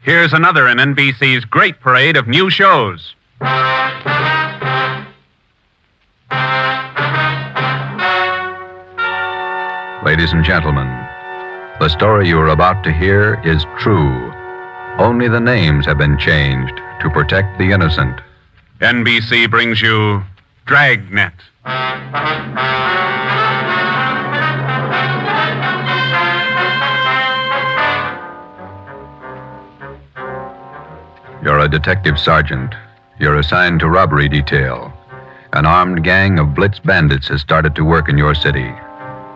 here's another in NBC's great parade of new shows. Ladies and gentlemen, the story you are about to hear is true. Only the names have been changed to protect the innocent. NBC brings you Dragnet. You're a detective sergeant. You're assigned to robbery detail. An armed gang of Blitz Bandits has started to work in your city.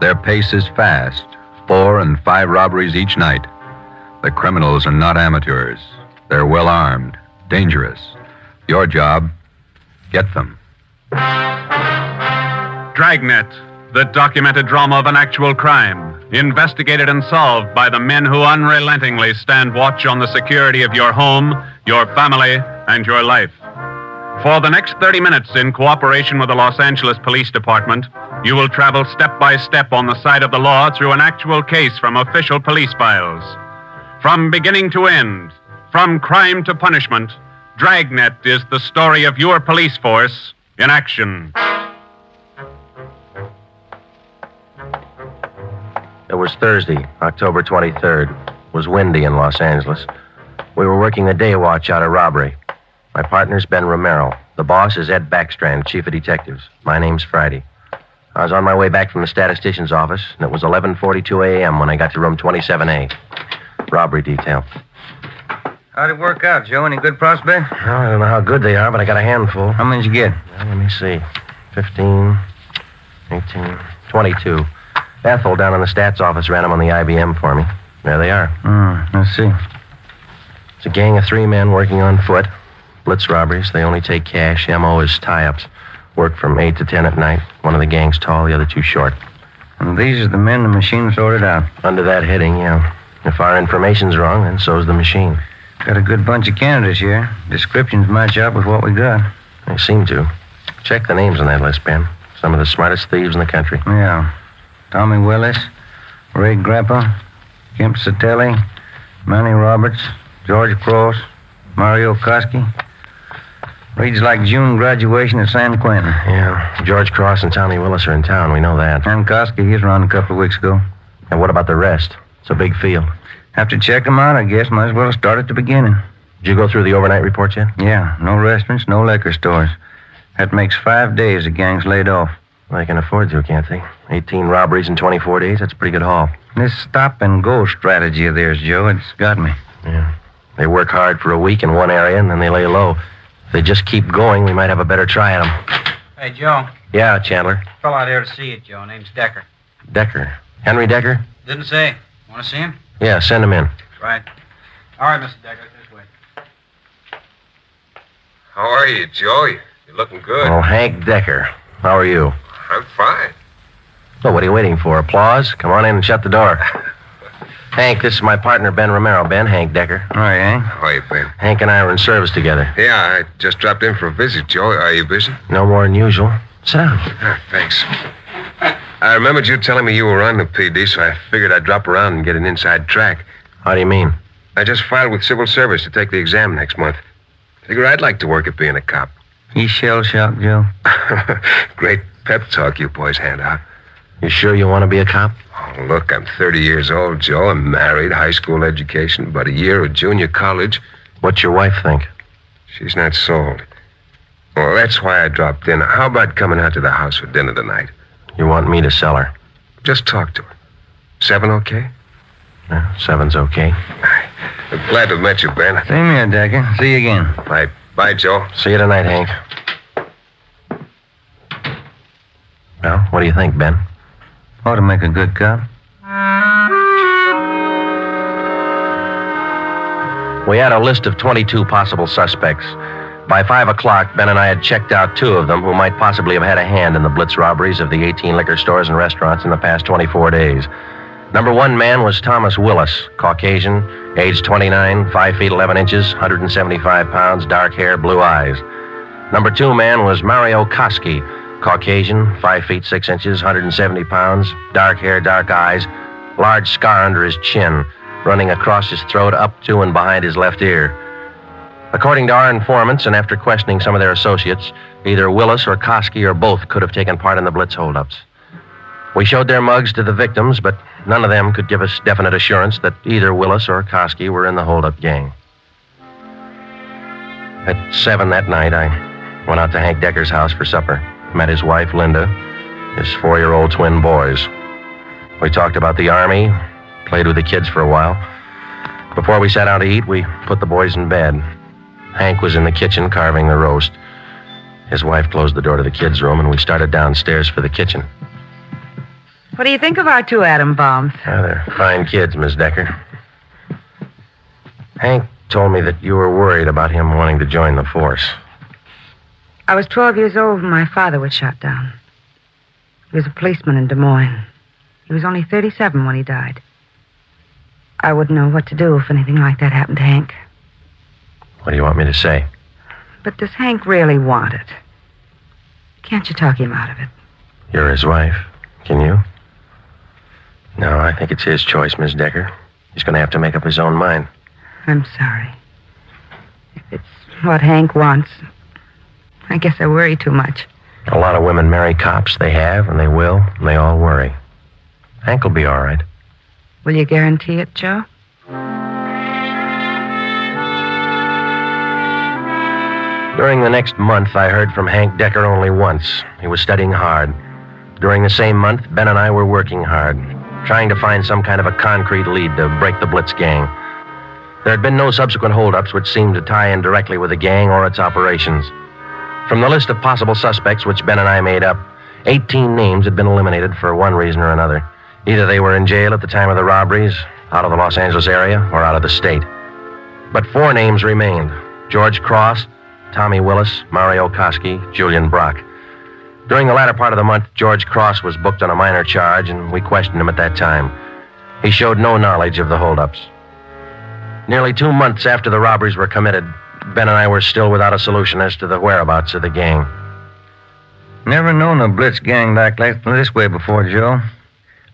Their pace is fast, 4 and 5 robberies each night. The criminals are not amateurs. They're well armed, dangerous. Your job, get them. Dragnet, the documented drama of an actual crime, investigated and solved by the men who unrelentingly stand watch on the security of your home, your family, and your life. For the next 30 minutes, in cooperation with the Los Angeles Police Department, you will travel step by step on the side of the law through an actual case from official police files. From beginning to end, from crime to punishment, Dragnet is the story of your police force in action. It was Thursday, October 23rd. It was windy in Los Angeles. We were working the day watch out of robbery. My partner's Ben Romero. The boss is Ed Backstrand, chief of detectives. My name's Friday. I was on my way back from the statistician's office, and it was 11:42 a.m. when I got to room 27A. Robbery detail. How'd it work out, Joe? Any good prospects? Well, I don't know how good they are, but I got a handful. How many did you get? Well, let me see. 15, 18, 22. Ethel down in the stats office ran them on the IBM for me. There they are. Let's see. It's a gang of 3 men working on foot. Blitz robberies. They only take cash. MO is tie-ups. Work from 8 to 10 at night. One of the gang's tall, the other 2 short. And these are the men the machine sorted out. Under that heading, yeah. If our information's wrong, then so's the machine. Got a good bunch of candidates here. Descriptions match up with what we got. They seem to. Check the names on that list, Ben. Some of the smartest thieves in the country. Yeah. Tommy Willis, Ray Grappa, Kemp Satelli, Manny Roberts, George Cross, Mario Koski. Reads like June graduation at San Quentin. Yeah. George Cross and Tommy Willis are in town. We know that. And Koski, he's around a couple of weeks ago. And what about the rest? It's a big field. Have to check them out, I guess. Might as well start at the beginning. Did you go through the overnight reports yet? Yeah. No restaurants, no liquor stores. That makes 5 days the gang's laid off. Well, they can afford to, can't they? 18 robberies in 24 days. That's a pretty good haul. This stop-and-go strategy of theirs, Joe, it's got me. Yeah. They work hard for a week in one area, and then they lay low. If they just keep going, we might have a better try at them. Hey, Joe. Yeah, Chandler. Fellow out there to see you, Joe. Name's Decker. Decker. Henry Decker? Didn't say. Want to see him? Yeah, send him in. Right. All right, Mr. Decker. This way. How are you, Joe? You're looking good. Oh, Hank Decker. How are you? I'm fine. Well, what are you waiting for? Applause? Come on in and shut the door. Hank, this is my partner, Ben Romero. Ben, Hank Decker. All right, Hank. How are you, Ben? Hank and I are in service together. Yeah, I just dropped in for a visit, Joe. Are you busy? No more than usual. Sit down. Ah, thanks. I remembered you telling me you were on the PD, so I figured I'd drop around and get an inside track. How do you mean? I just filed with civil service to take the exam next month. Figure I'd like to work at being a cop. You shell-shocked, Joe? Great pep talk you boys hand out. You sure you want to be a cop? Oh, look, I'm 30 years old, Joe. I'm married, high school education, about a year of junior college. What's your wife think? She's not sold. Well, that's why I dropped in. How about coming out to the house for dinner tonight? You want me to sell her? Just talk to her. 7 okay? Yeah, 7's okay. I'm glad to have met you, Ben. Same here, Decker. See you again. Bye. Bye, Joe. See you tonight, Hank. Well, what do you think, Ben? Ought to make a good cop. We had a list of 22 possible suspects. By 5 o'clock, Ben and I had checked out 2 of them who might possibly have had a hand in the Blitz robberies of the 18 liquor stores and restaurants in the past 24 days. Number 1 man was Thomas Willis, Caucasian, age 29, 5 feet 11 inches, 175 pounds, dark hair, blue eyes. Number 2 man was Mario Koski, Caucasian, 5 feet 6 inches, 170 pounds, dark hair, dark eyes, large scar under his chin, running across his throat, up to and behind his left ear. According to our informants, and after questioning some of their associates, either Willis or Koski or both could have taken part in the Blitz holdups. We showed their mugs to the victims, but none of them could give us definite assurance that either Willis or Koski were in the holdup gang. At 7 that night, I went out to Hank Decker's house for supper. Met his wife, Linda, his 4-year-old twin boys. We talked about the Army, played with the kids for a while. Before we sat down to eat, we put the boys in bed. Hank was in the kitchen carving the roast. His wife closed the door to the kids' room, and we started downstairs for the kitchen. What do you think of our two atom bombs? They're fine kids, Miss Decker. Hank told me that you were worried about him wanting to join the force. I was 12 years old when my father was shot down. He was a policeman in Des Moines. He was only 37 when he died. I wouldn't know what to do if anything like that happened to Hank. What do you want me to say? But does Hank really want it? Can't you talk him out of it? You're his wife. Can you? No, I think it's his choice, Miss Decker. He's going to have to make up his own mind. I'm sorry. If it's what Hank wants, I guess I worry too much. A lot of women marry cops. They have, and they will, and they all worry. Hank will be all right. Will you guarantee it, Joe? During the next month, I heard from Hank Decker only once. He was studying hard. During the same month, Ben and I were working hard, trying to find some kind of a concrete lead to break the Blitz gang. There had been no subsequent holdups which seemed to tie in directly with the gang or its operations. From the list of possible suspects which Ben and I made up, 18 names had been eliminated for one reason or another. Either they were in jail at the time of the robberies, out of the Los Angeles area, or out of the state. But 4 names remained: George Cross, Tommy Willis, Mario Koski, Julian Brock. During the latter part of the month, George Cross was booked on a minor charge, and we questioned him at that time. He showed no knowledge of the holdups. Nearly 2 months after the robberies were committed, Ben and I were still without a solution as to the whereabouts of the gang. Never known a Blitz gang like this way before, Joe.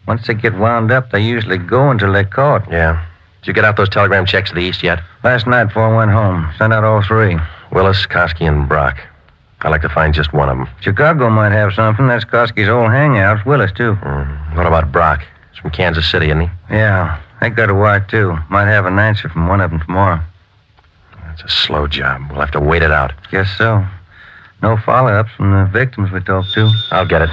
Once they get wound up, they usually go until they're caught. Yeah. Did you get out those telegram checks to the east yet? Last night before I went home, sent out all 3. Willis, Koski, and Brock. I'd like to find just one of them. Chicago might have something. That's Koski's old hangout. Willis, too. What about Brock? He's from Kansas City, isn't he? Yeah. They got a wire, too. Might have an answer from one of them tomorrow. That's a slow job. We'll have to wait it out. Guess so. No follow-ups from the victims we talked to. I'll get it.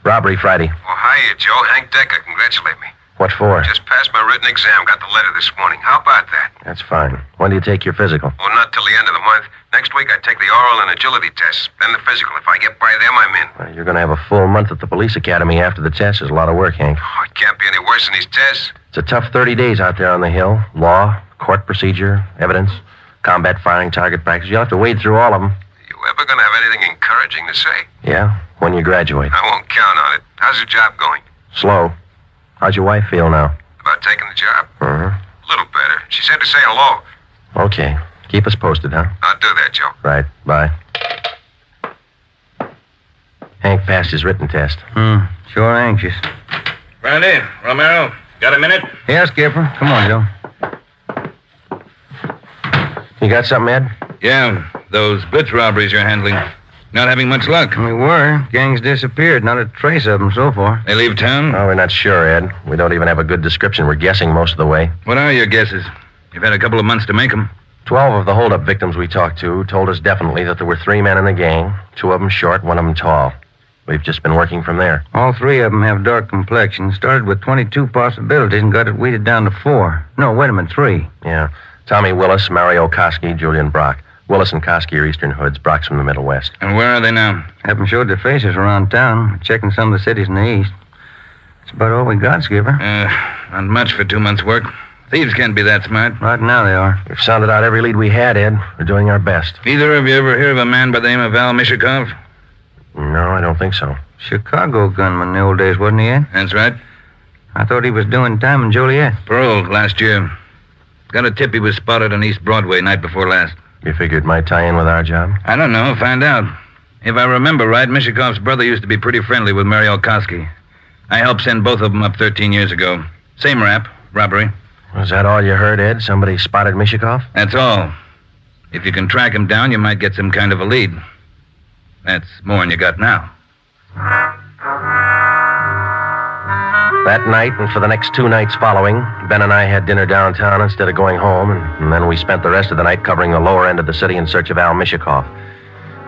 Robbery Friday. Oh, hiya, Joe. Hank Decker. Congratulate me. What for? Just passed my written exam. Got the letter this morning. How about that? That's fine. When do you take your physical? Well, not till the end of the month. Next week, I take the oral and agility tests. Then the physical. If I get by them, I'm in. Well, you're going to have a full month at the police academy after the test. There's a lot of work, Hank. Oh, it can't be any worse than these tests. It's a tough 30 days out there on the Hill. Law, court procedure, evidence, combat firing, target practice. You'll have to wade through all of them. You ever going to have anything encouraging to say? Yeah, when you graduate. I won't count on it. How's your job going? Slow. How's your wife feel now? About taking the job? Uh-huh. A little better. She said to say hello. Okay. Keep us posted, huh? I'll do that, Joe. Right. Bye. Hank passed his written test. Sure anxious. Friday, Romero, got a minute? Yeah, Skipper. Come on, Joe. You got something, Ed? Yeah, those Blitz robberies you're handling. Not having much luck. We were. Gang's disappeared. Not a trace of them so far. They leave town? Oh, we're not sure, Ed. We don't even have a good description. We're guessing most of the way. What are your guesses? You've had a couple of months to make them. 12 of the holdup victims we talked to told us definitely that there were 3 men in the gang, 2 of them short, 1 of them tall. We've just been working from there. All 3 of them have dark complexions. Started with 22 possibilities and got it weeded down to 4. No, wait a minute, 3. Yeah. Tommy Willis, Mario Koski, Julian Brock. Willis and Koski are Eastern Hoods. Brock's from the Middle West. And where are they now? Haven't showed their faces around town. We're checking some of the cities in the east. That's about all we got, Skipper. Not much for 2 months' work. Thieves can't be that smart. Right now they are. We've sounded out every lead we had, Ed. We're doing our best. Either of you ever hear of a man by the name of Al Mishakov? No, I don't think so. Chicago gunman in the old days, wasn't he, Ed? That's right. I thought he was doing time in Joliet. Paroled last year. Got a tip he was spotted on East Broadway night before last. You figured it might tie in with our job? I don't know. Find out. If I remember right, Mishakov's brother used to be pretty friendly with Mario Koski. I helped send both of them up 13 years ago. Same rap, robbery. Was that all you heard, Ed? Somebody spotted Mishikov? That's all. If you can track him down, you might get some kind of a lead. That's more than you got now. That night and for the next 2 nights following, Ben and I had dinner downtown instead of going home, and then we spent the rest of the night covering the lower end of the city in search of Al Mishikov.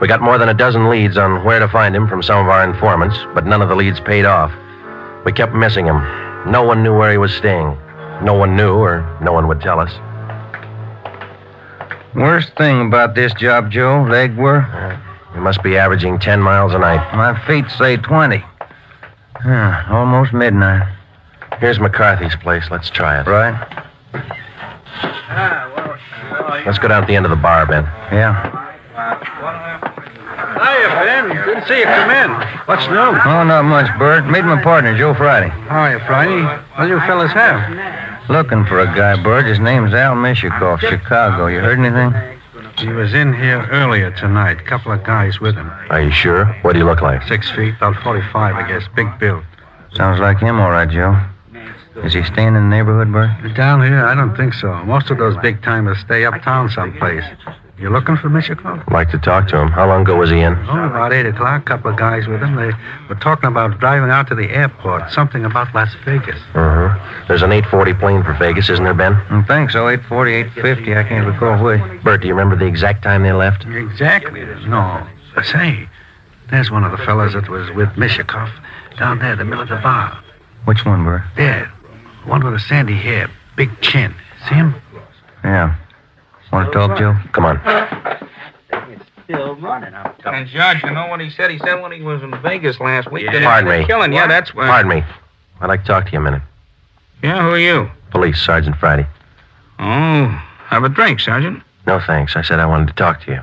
We got more than a dozen leads on where to find him from some of our informants, but none of the leads paid off. We kept missing him. No one knew where he was staying. No one knew, or no one would tell us. Worst thing about this job, Joe, leg work? We must be averaging 10 miles a night. My feet say 20. Almost midnight. Here's McCarthy's place. Let's try it. Right? Let's go down at the end of the bar, Ben. Yeah. Hiya, Ben. Good to see you come in. What's new? Oh, not much, Bert. Meet my partner, Joe Friday. How are you, Friday? What do you fellas have? Looking for a guy, Bert. His name's Al Mishikov, Chicago. You heard anything? He was in here earlier tonight. Couple of guys with him. Are you sure? What do you look like? 6 feet, about 45, I guess. Big build. Sounds like him, all right, Joe. Is he staying in the neighborhood, Bert? Down here, I don't think so. Most of those big-timers stay uptown someplace. You looking for Mishikov? I'd like to talk to him. How long ago was he in? Oh, about 8 o'clock. Couple of guys with him. They were talking about driving out to the airport. Something about Las Vegas. There's an 840 plane for Vegas, isn't there, Ben? I think so. 840, 850. I can't recall which. Bert, do you remember the exact time they left? Exactly. No. Say, there's one of the fellas that was with Mishikov down there in the middle of the bar. Which one, Bert? There. One with a sandy hair, big chin. See him? Yeah. Want to talk, Joe? Come on. And Judge, you know what he said? He said when he was in Vegas last week. that Pardon he was me. Killing. Yeah, that's why. Pardon me. I'd like to talk to you a minute. Yeah, who are you? Police, Sergeant Friday. Oh, have a drink, Sergeant. No, thanks. I said I wanted to talk to you.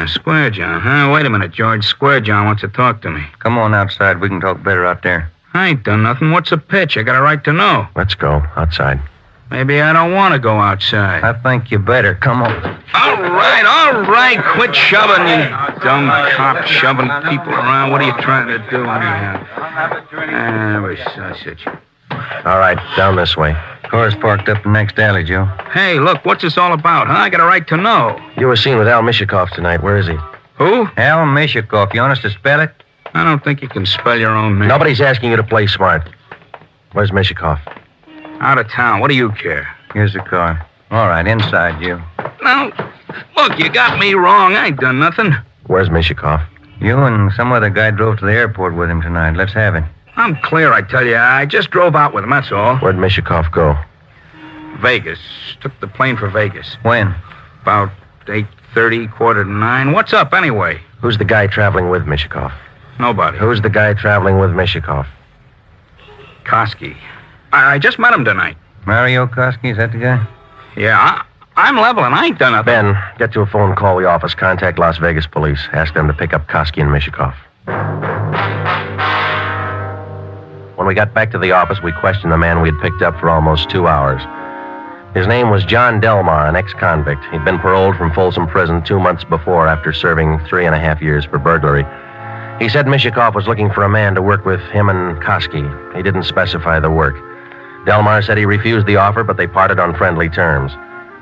Square John, huh? Wait a minute, George. Square John wants to talk to me. Come on outside. We can talk better out there. I ain't done nothing. What's the pitch? I got a right to know. Let's go. Outside. Maybe I don't want to go outside. I think you better. Come on. All right. Quit shoving, you dumb cop, shoving people around. What are you trying to do anyhow? We're sausage. All right, down this way. Car's parked up the next alley, Joe. Hey, look, what's this all about, huh? I got a right to know. You were seen with Al Mishikov tonight. Where is he? Who? Al Mishikov. You want us to spell it? I don't think you can spell your own name. Nobody's asking you to play smart. Where's Mishikov? Out of town. What do you care? Here's the car. All right, inside, Joe. Now, look, you got me wrong. I ain't done nothing. Where's Mishikov? You and some other guy drove to the airport with him tonight. Let's have it. I'm clear, I tell you. I just drove out with him, that's all. Where'd Mishikov go? Vegas. Took the plane for Vegas. When? About 8:30, 8:45. What's up, anyway? Who's the guy traveling with Mishikov? Nobody. Who's the guy traveling with Mishikov? Koski. I just met him tonight. Mario Koski, is that the guy? Yeah, I'm leveling. I ain't done nothing. Ben, get to a phone, call the office, contact Las Vegas police. Ask them to pick up Koski and Mishikov. When we got back to the office, we questioned the man we had picked up for almost 2 hours. His name was John Delmar, an ex-convict. He'd been paroled from Folsom Prison 2 months before after serving 3.5 years for burglary. He said Mishikov was looking for a man to work with him and Koski. He didn't specify the work. Delmar said he refused the offer, but they parted on friendly terms.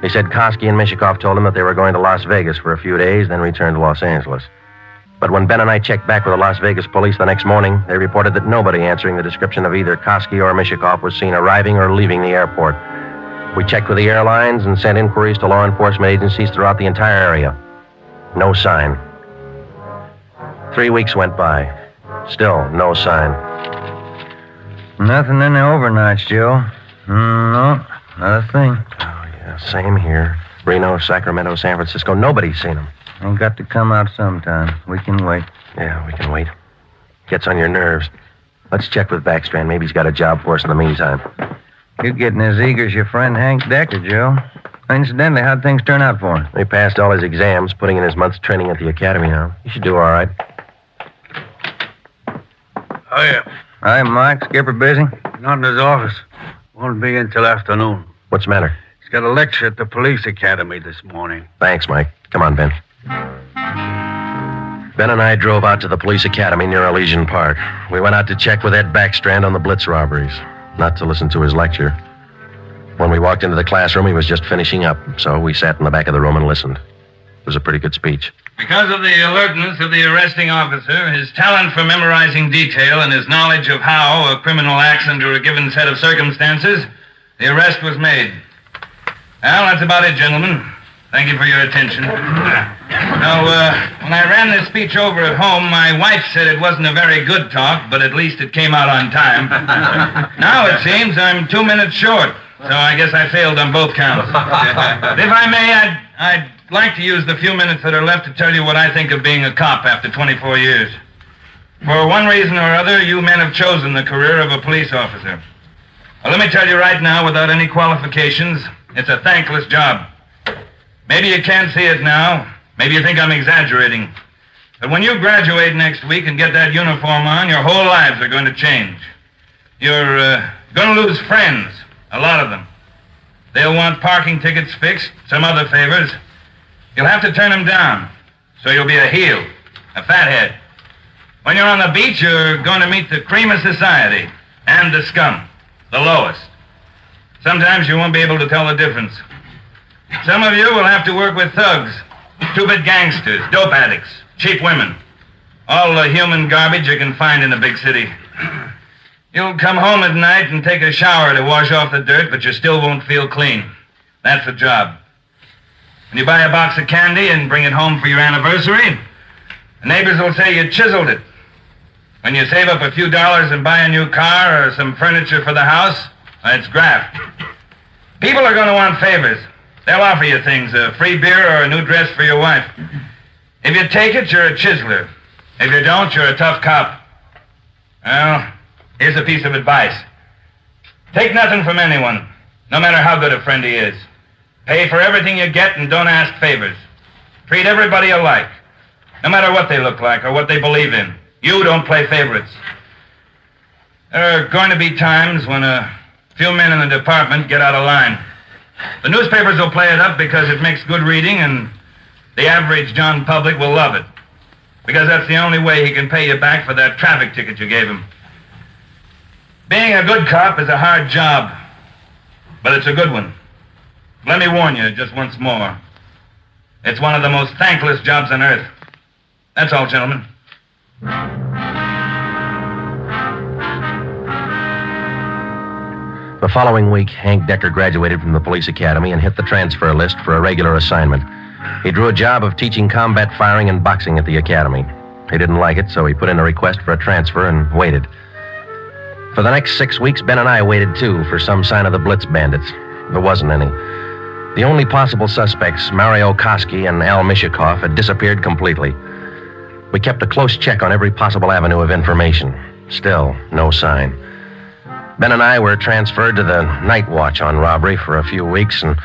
He said Koski and Mishikov told him that they were going to Las Vegas for a few days, then return to Los Angeles. But when Ben and I checked back with the Las Vegas police the next morning, they reported that nobody answering the description of either Koski or Mishikov was seen arriving or leaving the airport. We checked with the airlines and sent inquiries to law enforcement agencies throughout the entire area. No sign. 3 weeks went by. Still no sign. Nothing in the overnights, Joe. No, not a thing. Oh, yeah, same here. Reno, Sacramento, San Francisco. Nobody's seen him. Ain't got to come out sometime. We can wait. Yeah, we can wait. Gets on your nerves. Let's check with Backstrand. Maybe he's got a job for us in the meantime. You're getting as eager as your friend Hank Decker, Joe. Incidentally, how'd things turn out for him? He passed all his exams, putting in his month's training at the academy now. He should do all right. Oh, yeah. Hi, Mike. Skipper busy? Not in his office. Won't be in till afternoon. What's the matter? He's got a lecture at the police academy this morning. Thanks, Mike. Come on, Ben. Ben and I drove out to the police academy near Elysian Park. We went out to check with Ed Backstrand on the Blitz robberies, not to listen to his lecture. When we walked into the classroom, he was just finishing up, so we sat in the back of the room and listened. It was a pretty good speech. Because of the alertness of the arresting officer, his talent for memorizing detail, and his knowledge of how a criminal acts under a given set of circumstances, the arrest was made. Well, that's about it, gentlemen. Thank you for your attention. Now, when I ran this speech over at home, my wife said it wasn't a very good talk, but at least it came out on time. Now it seems I'm 2 minutes short, so I guess I failed on both counts. But if I may, I'd like to use the few minutes that are left to tell you what I think of being a cop after 24 years. For one reason or other, you men have chosen the career of a police officer. Well, let me tell you right now, without any qualifications, it's a thankless job. Maybe you can't see it now. Maybe you think I'm exaggerating. But when you graduate next week and get that uniform on, your whole lives are going to change. You're going to lose friends, a lot of them. They'll want parking tickets fixed, some other favors. You'll have to turn them down, so you'll be a heel, a fathead. When you're on the beach, you're going to meet the cream of society and the scum, the lowest. Sometimes you won't be able to tell the difference. Some of you will have to work with thugs, stupid gangsters, dope addicts, cheap women. All the human garbage you can find in a big city. You'll come home at night and take a shower to wash off the dirt, but you still won't feel clean. That's the job. When you buy a box of candy and bring it home for your anniversary, the neighbors will say you chiseled it. When you save up a few dollars and buy a new car or some furniture for the house, it's graft. People are going to want favors. They'll offer you things, a free beer or a new dress for your wife. If you take it, you're a chiseler. If you don't, you're a tough cop. Well, here's a piece of advice. Take nothing from anyone, no matter how good a friend he is. Pay for everything you get and don't ask favors. Treat everybody alike, no matter what they look like or what they believe in. You don't play favorites. There are going to be times when a few men in the department get out of line. The newspapers will play it up because it makes good reading, and the average John public will love it. Because that's the only way he can pay you back for that traffic ticket you gave him. Being a good cop is a hard job, but it's a good one. Let me warn you just once more. It's one of the most thankless jobs on earth. That's all, gentlemen. The following week, Hank Decker graduated from the police academy and hit the transfer list for a regular assignment. He drew a job of teaching combat firing and boxing at the academy. He didn't like it, so he put in a request for a transfer and waited. For the next 6 weeks, Ben and I waited, too, for some sign of the Blitz Bandits. There wasn't any. The only possible suspects, Mario Koski and Al Mishikoff, had disappeared completely. We kept a close check on every possible avenue of information. Still, no sign. Ben and I were transferred to the night watch on robbery for a few weeks, and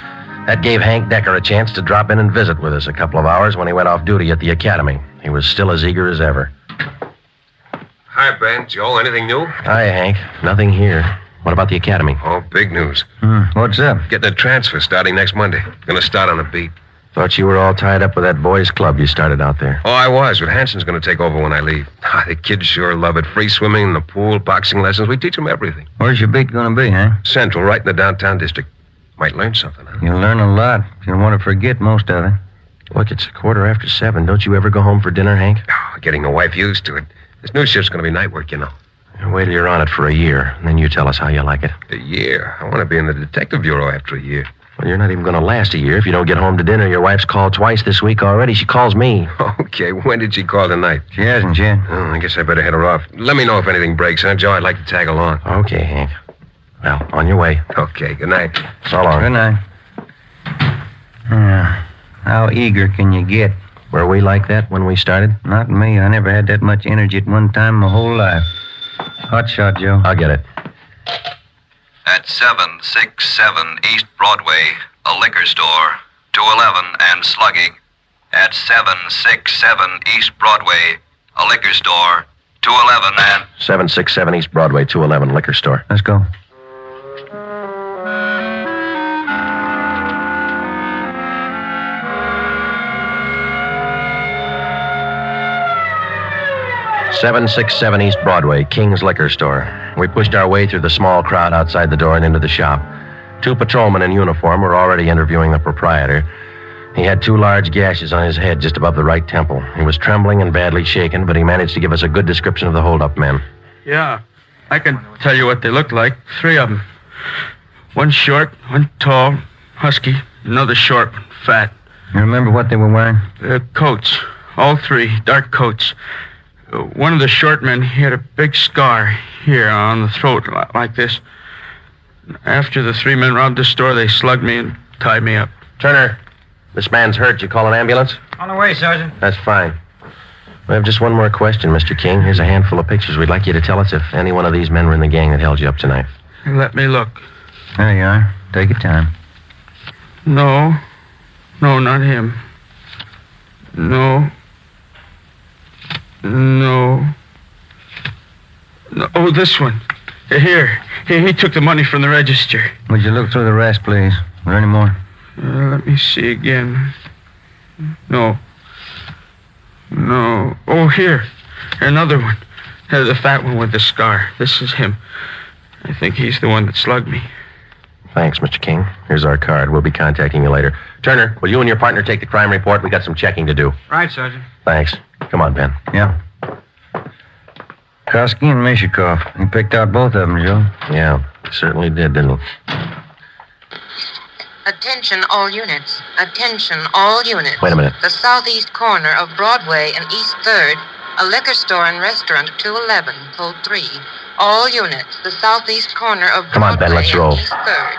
that gave Hank Decker a chance to drop in and visit with us a couple of hours when he went off duty at the academy. He was still as eager as ever. Hi, Ben. Joe, anything new? Hi, Hank. Nothing here. What about the academy? Oh, big news. What's up? Getting a transfer starting next Monday. Gonna start on the beat. Thought you were all tied up with that boys' club you started out there. Oh, I was, but Hanson's gonna take over when I leave. The kids sure love it. Free swimming in the pool, boxing lessons. We teach them everything. Where's your beat gonna be, huh? Central, right in the downtown district. Might learn something, huh? You'll learn a lot. You'll want to forget most of it. Look, it's 7:15. Don't you ever go home for dinner, Hank? Oh, getting the wife used to it. This new shift's gonna be night work, you know. Wait till you're on it for a year, and then you tell us how you like it. A year? I want to be in the detective bureau after a year. Well, you're not even going to last a year if you don't get home to dinner. Your wife's called twice this week already. She calls me. Okay, when did she call tonight? She hasn't yet. Oh, I guess I better head her off. Let me know if anything breaks, huh, Joe? I'd like to tag along. Okay, Hank. Well, on your way. Okay, good night. So long. Good night. How eager can you get? Were we like that when we started? Not me. I never had that much energy at one time my whole life. Hot shot, Joe. I'll get it. At 767 East Broadway, a liquor store, 211 and slugging. At 767 East Broadway, a liquor store, 211 and... 767 East Broadway, 211 liquor store. Let's go. 767 East Broadway, King's Liquor Store. We pushed our way through the small crowd outside the door and into the shop. 2 patrolmen in uniform were already interviewing the proprietor. He had 2 large gashes on his head just above the right temple. He was trembling and badly shaken, but he managed to give us a good description of the hold-up men. Yeah, I can tell you what they looked like. 3 of them. One short, one tall, husky, another short, fat. You remember what they were wearing? Coats. All 3, dark coats. One of the short men, he had a big scar here on the throat, like this. After the 3 men robbed the store, they slugged me and tied me up. Turner, this man's hurt. You call an ambulance? On the way, Sergeant. That's fine. We have just one more question, Mr. King. Here's a handful of pictures. We'd like you to tell us if any one of these men were in the gang that held you up tonight. Let me look. There you are. Take your time. No, not him. No. Oh, this one. Here. He took the money from the register. Would you look through the rest, please? Are there any more? Let me see again. No. Oh, here. Another one. The fat one with the scar. This is him. I think he's the one that slugged me. Thanks, Mr. King. Here's our card. We'll be contacting you later. Turner, will you and your partner take the crime report? We got some checking to do. Right, Sergeant. Thanks. Come on, Ben. Yeah. Koski and Mishikoff. You picked out both of them, Joe. Yeah, certainly did, didn't he? Attention all units. Attention all units. Wait a minute. The southeast corner of Broadway and East 3rd, a liquor store and restaurant 211, code 3. All units. The southeast corner of Broadway Come on, Ben, let's roll. and East 3rd.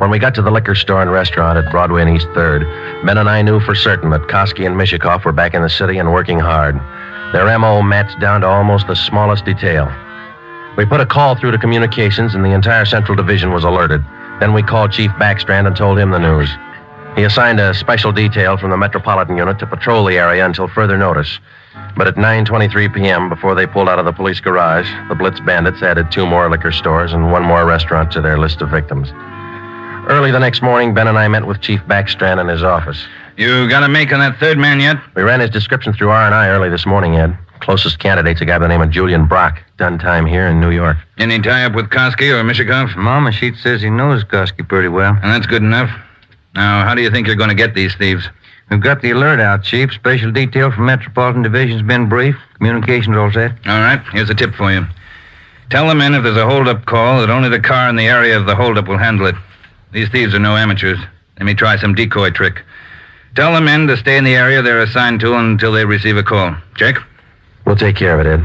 When we got to the liquor store and restaurant at Broadway and East 3rd, Ben and I knew for certain that Koski and Mishikoff were back in the city and working hard. Their M.O. matched down to almost the smallest detail. We put a call through to communications, and the entire Central Division was alerted. Then we called Chief Backstrand and told him the news. He assigned a special detail from the Metropolitan Unit to patrol the area until further notice. But at 9:23 p.m., before they pulled out of the police garage, the Blitz Bandits added 2 more liquor stores and 1 more restaurant to their list of victims. Early the next morning, Ben and I met with Chief Backstrand in his office. You got a make on that 3rd man yet? We ran his description through R&I early this morning, Ed. Closest candidate's a guy by the name of Julian Brock. Done time here in New York. Any tie-up with Koski or Mishikoff? Mama Sheet says he knows Koski pretty well. And that's good enough. Now, how do you think you're going to get these thieves? We've got the alert out, Chief. Special detail from Metropolitan Division's been briefed. Communications all set. All right, here's a tip for you. Tell the men if there's a hold-up call that only the car in the area of the hold-up will handle it. These thieves are no amateurs. They may try some decoy trick. Tell the men to stay in the area they're assigned to until they receive a call. Check? We'll take care of it, Ed.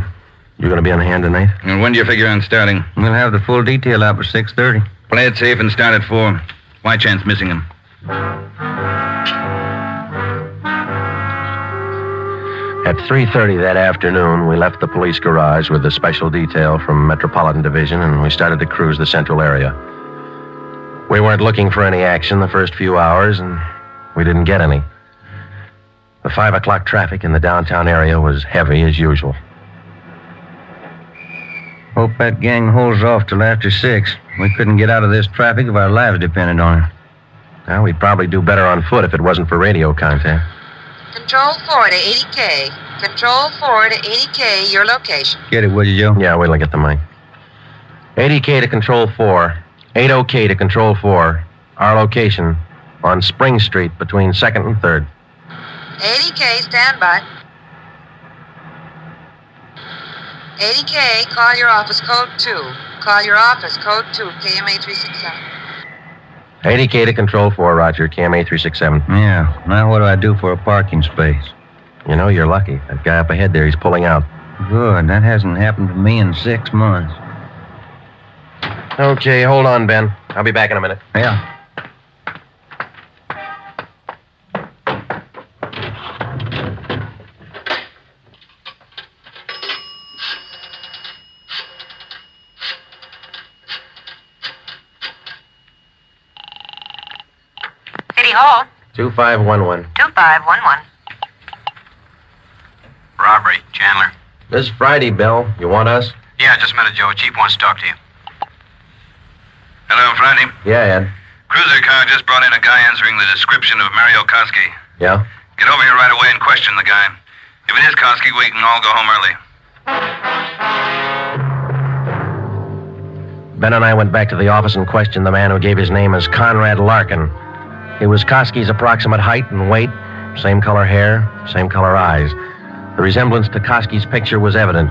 You're going to be on hand tonight? And when do you figure on starting? We'll have the full detail out by 6:30. Play it safe and start at 4. Why chance missing him? At 3:30 that afternoon, we left the police garage with the special detail from Metropolitan Division, and we started to cruise the central area. We weren't looking for any action the first few hours, and we didn't get any. The 5 o'clock traffic in the downtown area was heavy as usual. Hope that gang holds off till after 6. We couldn't get out of this traffic if our lives depended on it. Well, we'd probably do better on foot if it wasn't for radio contact. Control 4 to 80K. Control 4 to 80K, your location. Get it, will you, Joe? Yeah, wait till I get the mic. 80K to Control 4. 80K to Control 4. Our location on Spring Street between 2nd and 3rd. 80K, stand by. 80K, call your office code 2. Call your office code 2, KMA 367. 80K to Control 4, Roger. KMA 367. Yeah. Now what do I do for a parking space? You know, you're lucky. That guy up ahead there, he's pulling out. Good. That hasn't happened to me in 6 months. Okay, hold on, Ben. I'll be back in a minute. Yeah. City Hall. 2511. 2511. Robbery, Chandler. This is Friday, Bill. You want us? Yeah, just a minute, Joe. Chief wants to talk to you. Hello, Friday. Yeah, Ed. Cruiser car just brought in a guy answering the description of Mario Koski. Yeah? Get over here right away and question the guy. If it is Koski, we can all go home early. Ben and I went back to the office and questioned the man who gave his name as Conrad Larkin. He was Koski's approximate height and weight, same color hair, same color eyes. The resemblance to Koski's picture was evident.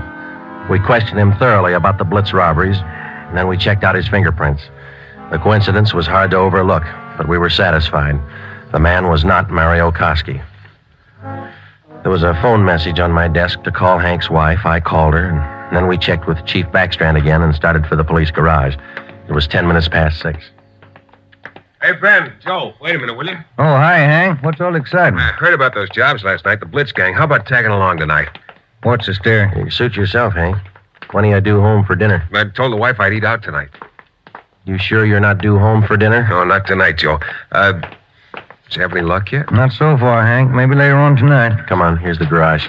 We questioned him thoroughly about the Blitz robberies, and then we checked out his fingerprints. The coincidence was hard to overlook, but we were satisfied. The man was not Mario Koski. There was a phone message on my desk to call Hank's wife. I called her, and then we checked with Chief Backstrand again and started for the police garage. It was 10 minutes past 6. Hey, Ben, Joe, wait a minute, will you? Oh, hi, Hank. What's all the excitement? I heard about those jobs last night, the Blitz gang. How about tagging along tonight? What's the stir? You suit yourself, Hank. When are you due home for dinner? I told the wife I'd eat out tonight. You sure you're not due home for dinner? No, not tonight, Joe. Did you have any luck yet? Not so far, Hank. Maybe later on tonight. Come on, here's the garage.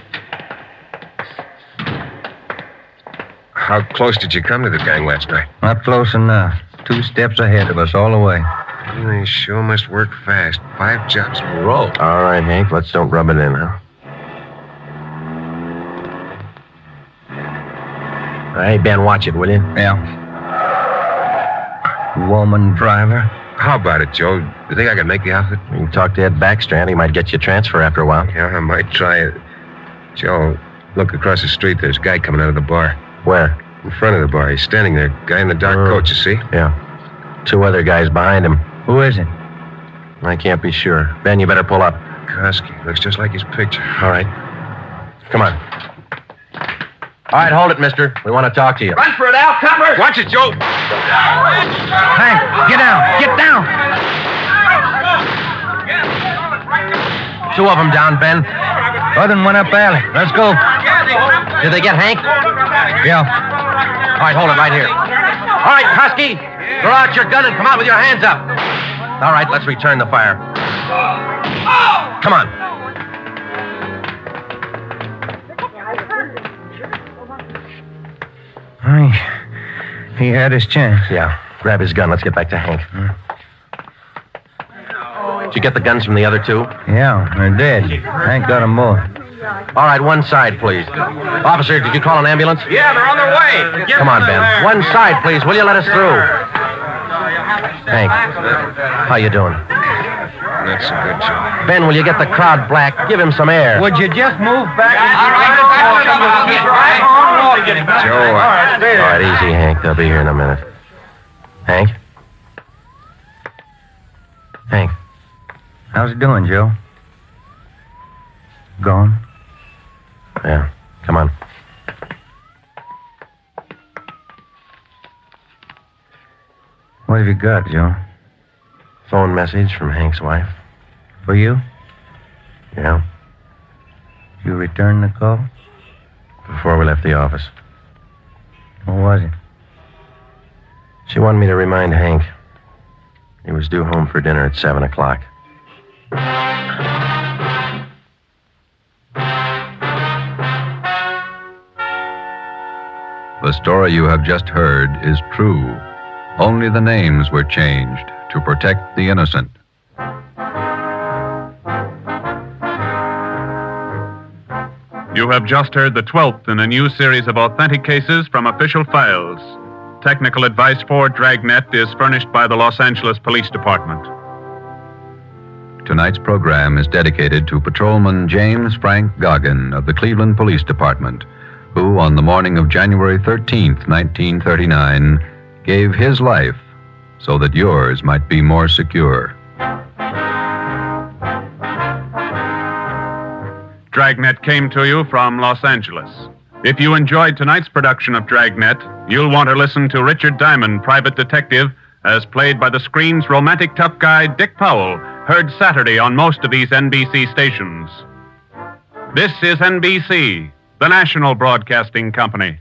How close did you come to the gang last night? Not close enough. 2 steps ahead of us all the way. They sure must work fast. 5 jobs in a row. All right, Hank, let's don't rub it in, huh? Hey, Ben, watch it, will you? Yeah. Woman driver. How about it, Joe? You think I can make the outfit? You can talk to Ed Backstrand. He might get you a transfer after a while. Yeah, I might try it. Joe, look across the street. There's a guy coming out of the bar. Where? In front of the bar. He's standing there. Guy in the dark coat, you see? Yeah. 2 other guys behind him. Who is it? I can't be sure. Ben, you better pull up. Koski. Looks just like his picture. All right. Come on. All right, hold it, mister. We want to talk to you. Run for it, Al. Cover! Watch it, Joe! Hank, get down! Get down! 2 of them down, Ben. Other one up alley. Let's go. Did they get Hank? Yeah. All right, hold it right here. All right, Koski, throw out your gun and come out with your hands up. All right, let's return the fire. Come on. He had his chance. Yeah, grab his gun. Let's get back to Hank. Did you get the guns from the other 2? Yeah, they're dead. Hank got them both. All right, one side, please. Officer, did you call an ambulance? Yeah, they're on their way. Come on, Ben. One side, please. Will you let us through? Hank, how you doing? That's a good job. Ben, will you get the crowd black? Give him some air. Would you just move back? Joe, All right, easy, Hank. They'll be here in a minute. Hank? Hank? How's it doing, Joe? Gone? Yeah, come on. What have you got, Joe? Phone message from Hank's wife. For you? Yeah, You returned the call? before we left the office. What was it? She wanted me to remind Hank. He was due home for dinner at 7 o'clock. The story you have just heard is true. Only the names were changed to protect the innocent. You have just heard the 12th in a new series of authentic cases from official files. Technical advice for Dragnet is furnished by the Los Angeles Police Department. Tonight's program is dedicated to Patrolman James Frank Goggin of the Cleveland Police Department, who, on the morning of January 13th, 1939, gave his life so that yours might be more secure. Dragnet came to you from Los Angeles. If you enjoyed tonight's production of Dragnet, you'll want to listen to Richard Diamond, private detective, as played by the screen's romantic tough guy Dick Powell, heard Saturday on most of these NBC stations. This is NBC, the national broadcasting company.